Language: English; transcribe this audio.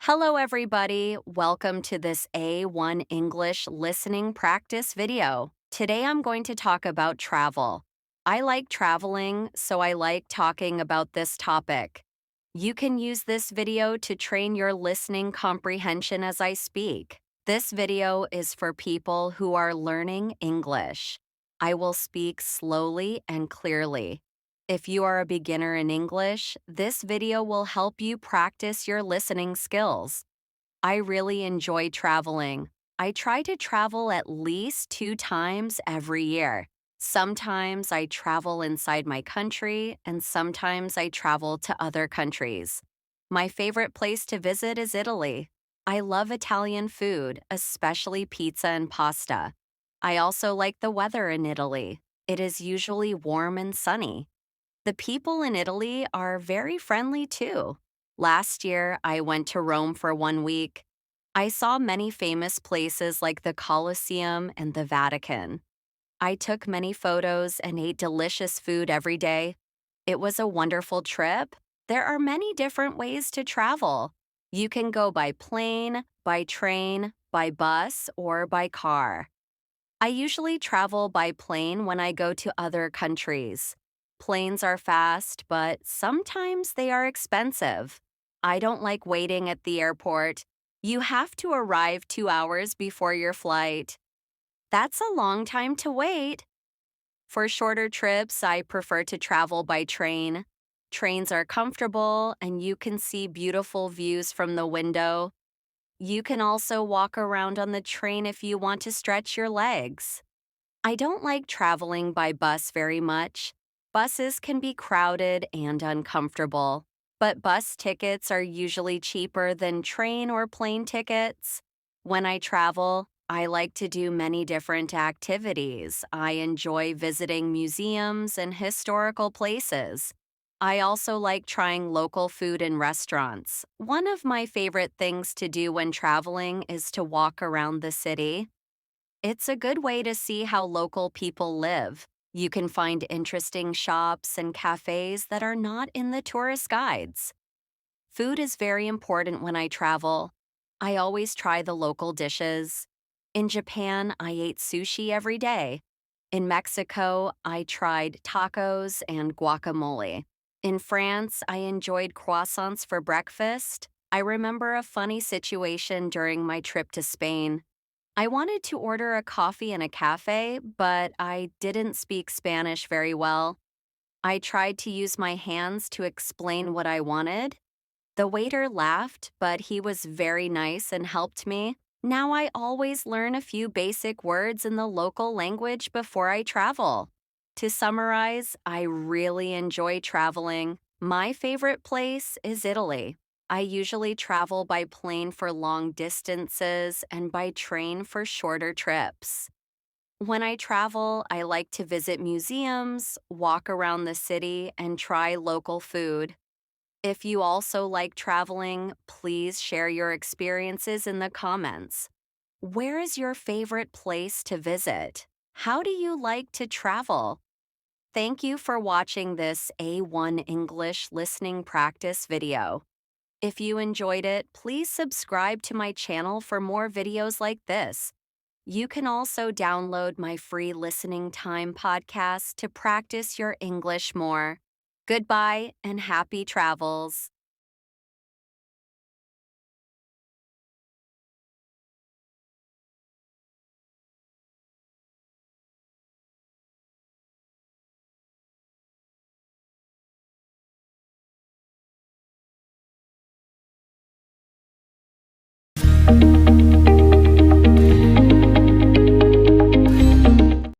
Hello everybody, welcome to this A1 English listening practice video. Today I'm going to talk about travel. I like traveling, so I like talking about this topic. You can use this video to train your listening comprehension as I speak. This video is for people who are learning English. I will speak slowly and clearly. If you are a beginner in English, this video will help you practice your listening skills. I really enjoy traveling. I try to travel at least 2 times every year. Sometimes I travel inside my country, and sometimes I travel to other countries. My favorite place to visit is Italy. I love Italian food, especially pizza and pasta. I also like the weather in Italy. It is usually warm and sunny. The people in Italy are very friendly too. Last year, I went to Rome for 1 week. I saw many famous places like the Colosseum and the Vatican. I took many photos and ate delicious food every day. It was a wonderful trip. There are many different ways to travel. You can go by plane, by train, by bus, or by car. I usually travel by plane when I go to other countries. Planes are fast, but sometimes they are expensive. I don't like waiting at the airport. You have to arrive 2 hours before your flight. That's a long time to wait. For shorter trips, I prefer to travel by train. Trains are comfortable and you can see beautiful views from the window. You can also walk around on the train if you want to stretch your legs. I don't like traveling by bus very much. Buses can be crowded and uncomfortable, but bus tickets are usually cheaper than train or plane tickets. When I travel, I like to do many different activities. I enjoy visiting museums and historical places. I also like trying local food in restaurants. One of my favorite things to do when traveling is to walk around the city. It's a good way to see how local people live. You can find interesting shops and cafes that are not in the tourist guides. Food is very important when I travel. I always try the local dishes. In Japan, I ate sushi every day. In Mexico, I tried tacos and guacamole. In France, I enjoyed croissants for breakfast. I remember a funny situation during my trip to Spain. I wanted to order a coffee in a cafe, but I didn't speak Spanish very well. I tried to use my hands to explain what I wanted. The waiter laughed, but he was very nice and helped me. Now I always learn a few basic words in the local language before I travel. To summarize, I really enjoy traveling. My favorite place is Italy. I usually travel by plane for long distances and by train for shorter trips. When I travel, I like to visit museums, walk around the city, and try local food. If you also like traveling, please share your experiences in the comments. Where is your favorite place to visit? How do you like to travel? Thank you for watching this A1 English listening practice video. If you enjoyed it, please subscribe to my channel for more videos like this. You can also download my free listening time podcast to practice your English more. Goodbye and happy travels.